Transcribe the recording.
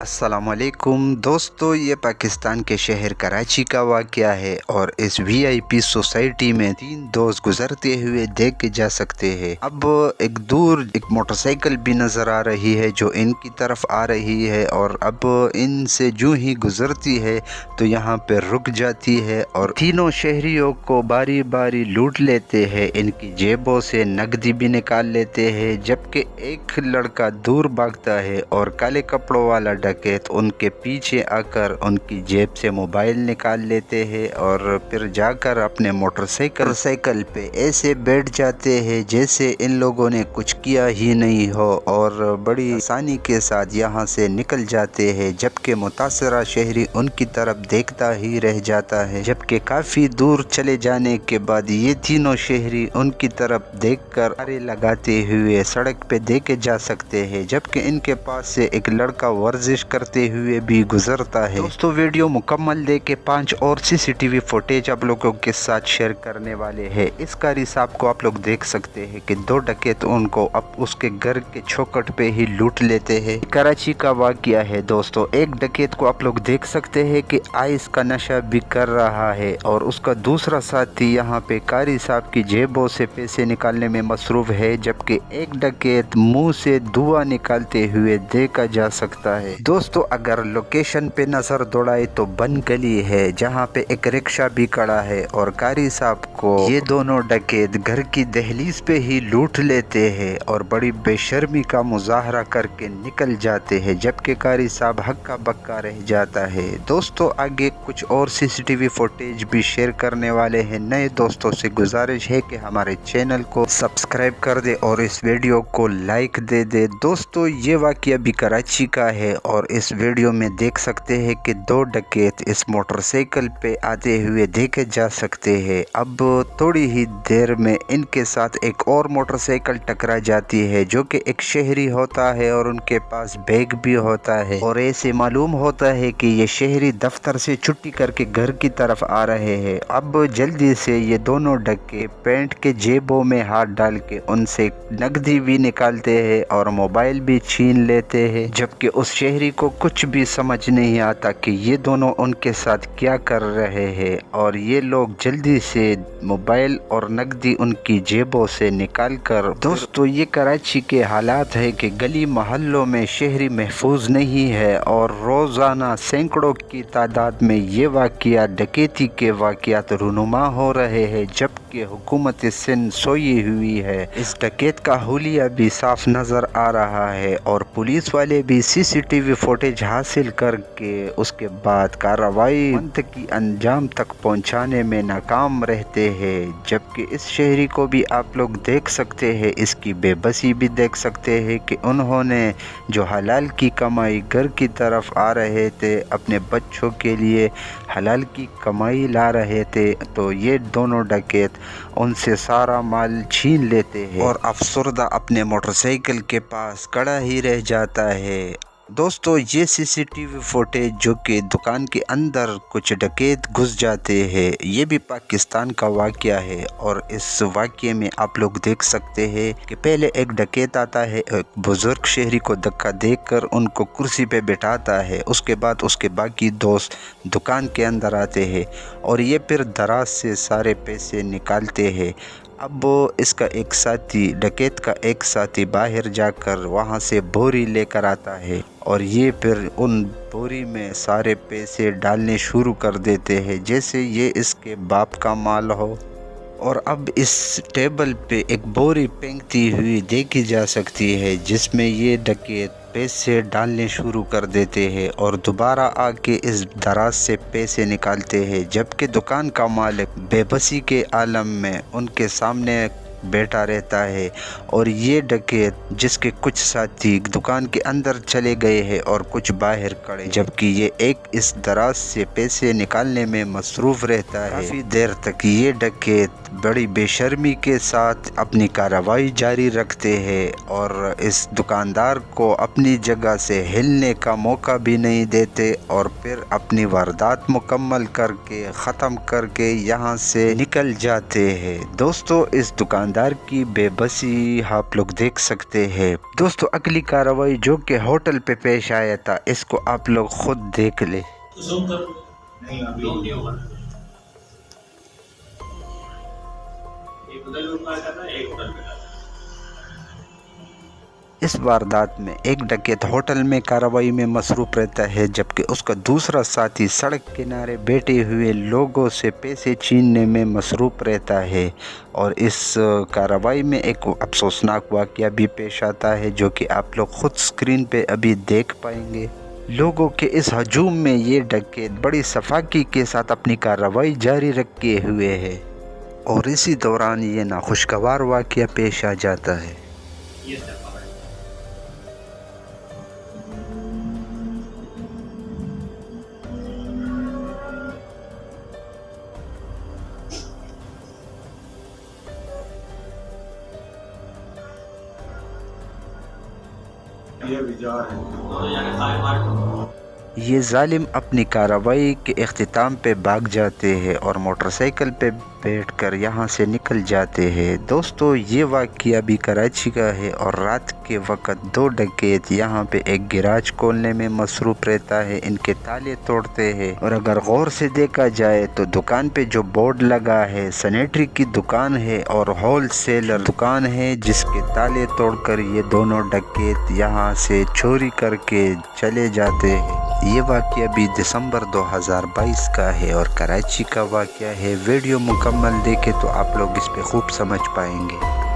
अस्सलामुअलैकुम दोस्तों, ये पाकिस्तान के शहर कराची का वाक़या है और इस वीआईपी सोसाइटी में 3 दोस्त गुजरते हुए देखे जा सकते हैं। अब एक दूर एक मोटरसाइकिल भी नज़र आ रही है जो इनकी तरफ आ रही है और अब इनसे जो ही गुजरती है तो यहाँ पर रुक जाती है और तीनों शहरियों को बारी बारी लूट लेते हैं। इनकी जेबों से नकदी भी निकाल लेते हैं, जबकि एक लड़का दूर भागता है और काले कपड़ों वाला डकैत उनके पीछे आकर उनकी जेब से मोबाइल निकाल लेते हैं और फिर जाकर अपने मोटरसाइकिल पे ऐसे बैठ जाते हैं जैसे इन लोगों ने कुछ किया ही नहीं हो और बड़ी आसानी के साथ यहाँ से निकल जाते हैं। जबकि मुतासरा शहरी उनकी तरफ देखता ही रह जाता है। जबकि काफ़ी दूर चले जाने के बाद ये तीनों शहरी उनकी तरफ देखकर नारे लगाते हुए सड़क पे देखे जा सकते हैं, जबकि इनके पास से एक लड़का वर्जिश करते हुए भी गुजरता है। दोस्तों, वीडियो मुकम्मल देख के 5 और सीसीटीवी फुटेज आप लोगों के साथ शेयर करने वाले हैं। इस कारी साहब को आप लोग देख सकते हैं कि 2 डकैत उनको अब उसके घर के चौखट पे ही लूट लेते हैं। कराची का वाकया है दोस्तों। एक डकैत को आप लोग देख सकते हैं कि आइस का नशा भी कर रहा है और उसका दूसरा साथी यहाँ पे कारी साहब की जेबों से पैसे निकालने में मसरूफ है, जबकि एक डकैत मुंह से धुआं निकालते हुए देखा जा सकता है। दोस्तों, अगर लोकेशन पे नजर दौड़ाए तो बन गली है जहाँ पे एक रिक्शा भी खड़ा है और कारी साहब को ये दोनों डकैत घर की दहलीज पे ही लूट लेते हैं और बड़ी बेशर्मी का मुजाहरा करके निकल जाते हैं, जबकि कारी साहब हक्का बक्का रह जाता है। दोस्तों, आगे कुछ और सीसीटीवी फुटेज भी शेयर करने वाले हैं। नए दोस्तों से गुजारिश है कि हमारे चैनल को सब्सक्राइब कर दे और इस वीडियो को लाइक दे दे। दोस्तों, ये वाकया भी कराची का है और इस वीडियो में देख सकते हैं कि 2 डकैत इस मोटरसाइकिल पे आते हुए देखे जा सकते हैं। अब थोड़ी ही देर में इनके साथ एक और मोटरसाइकिल टकरा जाती है जो कि एक शहरी होता है और उनके पास बैग भी होता है और ऐसे मालूम होता है कि ये शहरी दफ्तर से छुट्टी करके घर की तरफ आ रहे हैं। अब जल्दी से ये दोनों डकैत पैंट के जेबों में हाथ डाल के उनसे नकदी भी निकालते हैं और मोबाइल भी छीन लेते हैं, जबकि उस शहरी को कुछ भी समझ नहीं आता कि ये दोनों उनके साथ क्या कर रहे हैं और ये लोग जल्दी से मोबाइल और नकदी उनकी जेबों से निकाल कर। दोस्तों, ये कराची के हालात है कि गली मोहल्लों में शहरी महफूज नहीं है और रोज़ाना सैकड़ों की तादाद में ये वाक़या डकैती के वाक़यात रूनुमा हो रहे हैं, जबकि हुकूमत सिंध सोई हुई है। इस डकैत का हुलिया भी साफ नज़र आ रहा है और पुलिस वाले भी सीसीटीवी फुटेज हासिल करके उसके बाद कार्रवाई की अंजाम तक पहुंचाने में नाकाम रहते हैं। जबकि इस शहरी को भी आप लोग देख सकते हैं, इसकी बेबसी भी देख सकते हैं कि उन्होंने जो हलाल की कमाई घर की तरफ आ रहे थे, अपने बच्चों के लिए हलाल की कमाई ला रहे थे, तो ये दोनों डकैत उनसे सारा माल छीन लेते हैं और अफसरदा अपने मोटरसाइकिल के पास खड़ा ही रह जाता है। दोस्तों, ये सीसीटीवी फुटेज जो कि दुकान के अंदर कुछ डकैत घुस जाते हैं, ये भी पाकिस्तान का वाक़या है और इस वाक़ये में आप लोग देख सकते हैं कि पहले एक डकैत आता है, एक बुजुर्ग शहरी को धक्का देकर उनको कुर्सी पे बैठाता है। उसके बाद उसके बाकी दोस्त दुकान के अंदर आते हैं और ये फिर दराज से सारे पैसे निकालते हैं। अब इसका एक साथी, डकैत का एक साथी बाहर जाकर वहाँ से बोरी लेकर आता है और ये फिर उन बोरी में सारे पैसे डालने शुरू कर देते हैं जैसे ये इसके बाप का माल हो। और अब इस टेबल पे एक बोरी फेंकती हुई देखी जा सकती है जिसमें ये डकैत पैसे डालने शुरू कर देते हैं और दोबारा आके इस दराज से पैसे निकालते हैं, जबकि दुकान का मालिक बेबसी के आलम में उनके सामने बैठा रहता है और ये डकैत जिसके कुछ साथी दुकान के अंदर चले गए हैं और कुछ बाहर खड़े, जबकि ये एक इस दराज से पैसे निकालने में मसरूफ़ रहता है। काफ़ी देर तक ये डकैत बड़ी बेशर्मी के साथ अपनी कार्रवाई जारी रखते हैं और इस दुकानदार को अपनी जगह से हिलने का मौका भी नहीं देते और फिर अपनी वारदात मुकम्मल करके ख़त्म करके यहाँ से निकल जाते हैं। दोस्तों, इस दुकान दुकानदार की बेबसी आप लोग देख सकते हैं। दोस्तों अगली कार्रवाई जो कि होटल पे पेश आया था, इसको आप लोग खुद देख ले। इस वारदात में एक डकैत होटल में कार्रवाई में मसरूफ़ रहता है, जबकि उसका दूसरा साथी सड़क किनारे बैठे हुए लोगों से पैसे छीनने में मसरूफ़ रहता है। और इस कार्रवाई में एक अफसोसनाक वाक़या भी पेश आता है, जो कि आप लोग ख़ुद स्क्रीन पे अभी देख पाएंगे। लोगों के इस हजूम में ये डकैत बड़ी सफाकी के साथ अपनी कार्रवाई जारी रखे हुए है और इसी दौरान ये नाखुशगवार वाक़या पेश आ जाता है। ये जालिम अपनी कार्रवाई के इख्तिताम पे भाग जाते हैं और मोटरसाइकिल पे बैठकर यहाँ से निकल जाते हैं। दोस्तों ये वाक़या भी कराची का है और रात के वक़्त दो डकैत यहाँ पे एक गिराज खोलने में मसरूफ़ रहता है, इनके ताले तोड़ते हैं। और अगर गौर से देखा जाए तो दुकान पे जो बोर्ड लगा है सैनिटरी की दुकान है और होल सेलर दुकान है, जिसके ताले तोड़कर ये दोनों डकैत यहाँ से चोरी करके चले जाते हैं। ये वाक़या भी दिसंबर 2022 का है और कराची का वाक़या है। वीडियो मुकम्मल देखें तो आप लोग इस पे खूब समझ पाएंगे।